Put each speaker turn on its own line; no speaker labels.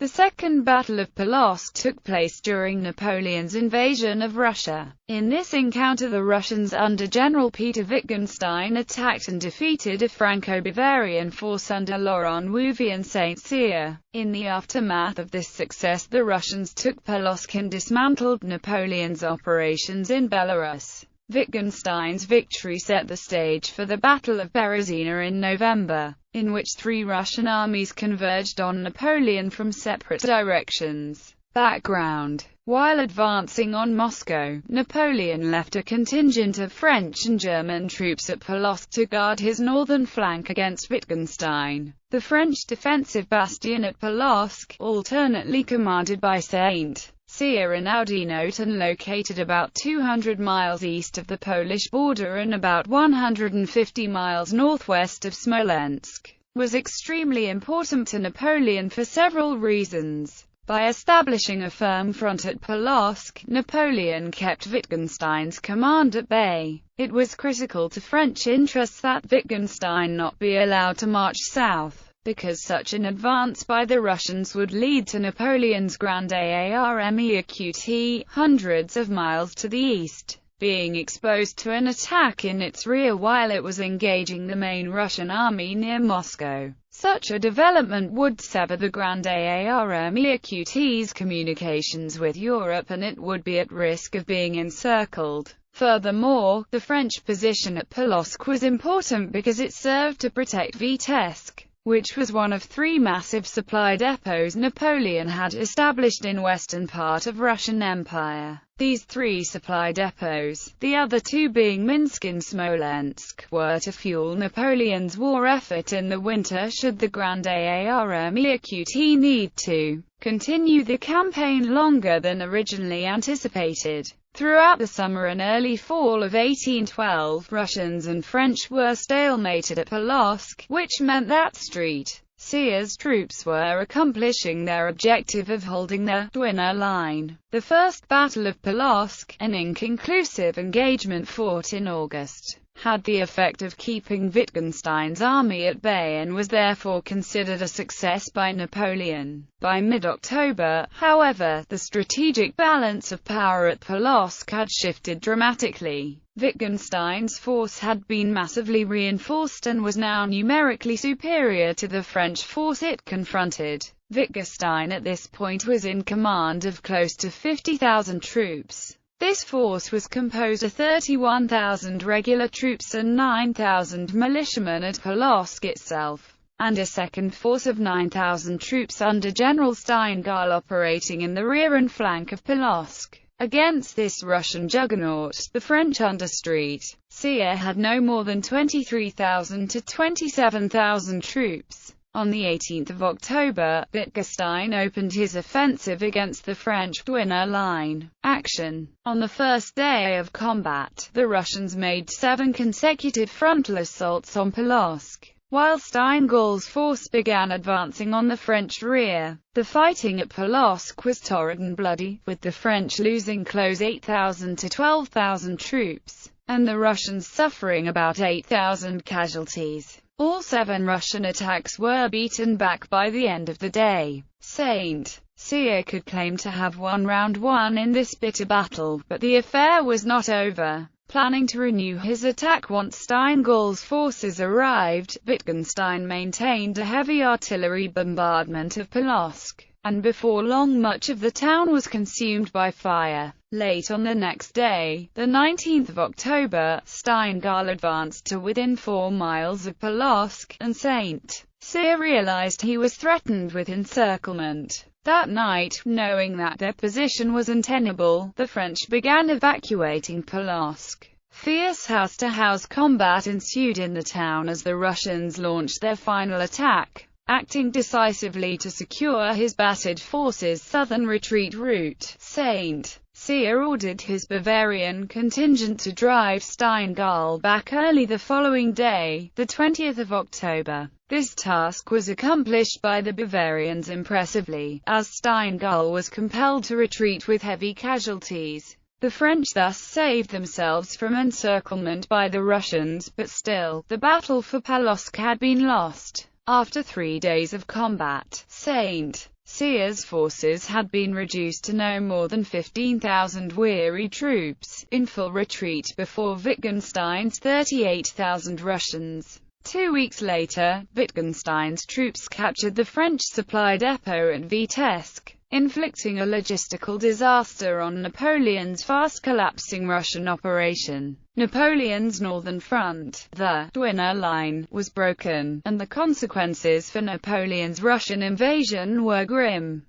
The Second Battle of Polotsk took place during Napoleon's invasion of Russia. In this encounter the Russians under General Peter Wittgenstein attacked and defeated a Franco-Bavarian force under Laurent Wauvier and Saint-Cyr. In the aftermath of this success the Russians took Polotsk and dismantled Napoleon's operations in Belarus. Wittgenstein's victory set the stage for the Battle of Berezina in November, in which three Russian armies converged on Napoleon from separate directions. Background: while advancing on Moscow, Napoleon left a contingent of French and German troops at Polotsk to guard his northern flank against Wittgenstein. The French defensive bastion at Polotsk, alternately commanded by Saint-Cyr and Oudinot, located about 200 miles east of the Polish border and about 150 miles northwest of Smolensk, was extremely important to Napoleon for several reasons. By establishing a firm front at Polotsk, Napoleon kept Wittgenstein's command at bay. It was critical to French interests that Wittgenstein not be allowed to march south, because such an advance by the Russians would lead to Napoleon's Grande Armée Écoutée, hundreds of miles to the east, being exposed to an attack in its rear while it was engaging the main Russian army near Moscow. Such a development would sever the Grande Armée Écoutée's communications with Europe and it would be at risk of being encircled. Furthermore, the French position at Polotsk was important because it served to protect Vitebsk, which was one of three massive supply depots Napoleon had established in western part of Russian Empire. These three supply depots, the other two being Minsk and Smolensk, were to fuel Napoleon's war effort in the winter should the Grande Armée Écoutée need to continue the campaign longer than originally anticipated. Throughout the summer and early fall of 1812, Russians and French were stalemated at Polotsk, which meant that Saint-Cyr's troops were accomplishing their objective of holding the Dwina line. The First Battle of Polotsk, an inconclusive engagement fought in August, had the effect of keeping Wittgenstein's army at bay and was therefore considered a success by Napoleon. By mid-October, however, the strategic balance of power at Polotsk had shifted dramatically. Wittgenstein's force had been massively reinforced and was now numerically superior to the French force it confronted. Wittgenstein at this point was in command of close to 50,000 troops. This force was composed of 31,000 regular troops and 9,000 militiamen at Polotsk itself, and a second force of 9,000 troops under General Steingal operating in the rear and flank of Polotsk. Against this Russian juggernaut, the French under Saint-Cyr had no more than 23,000 to 27,000 troops. On the 18th of October, Wittgenstein opened his offensive against the French Dwina line. Action. On the first day of combat, the Russians made 7 consecutive frontal assaults on Polotsk, while Steingal's force began advancing on the French rear. The fighting at Polotsk was torrid and bloody, with the French losing close 8,000 to 12,000 troops, and the Russians suffering about 8,000 casualties. All 7 Russian attacks were beaten back by the end of the day. Saint-Cyr could claim to have won round 1 in this bitter battle, but the affair was not over. Planning to renew his attack once Steingal's forces arrived, Wittgenstein maintained a heavy artillery bombardment of Polotsk, and before long much of the town was consumed by fire. Late on the next day, the 19th of October, Steingal advanced to within 4 miles of Polotsk, and Saint-Cyr realized he was threatened with encirclement. That night, knowing that their position was untenable, the French began evacuating Polotsk. Fierce house-to-house combat ensued in the town as the Russians launched their final attack. Acting decisively to secure his battered forces' southern retreat route, Saint-Cyr ordered his Bavarian contingent to drive Steingal back early the following day, the 20th of October. This task was accomplished by the Bavarians impressively, as Steingal was compelled to retreat with heavy casualties. The French thus saved themselves from encirclement by the Russians, but still, the battle for Polotsk had been lost. After 3 days of combat, Saint Sier's forces had been reduced to no more than 15,000 weary troops, in full retreat before Wittgenstein's 38,000 Russians. 2 weeks later, Wittgenstein's troops captured the French supply depot at Vitebsk, inflicting a logistical disaster on Napoleon's fast-collapsing Russian operation. Napoleon's northern front, the Dwina Line, was broken, and the consequences for Napoleon's Russian invasion were grim.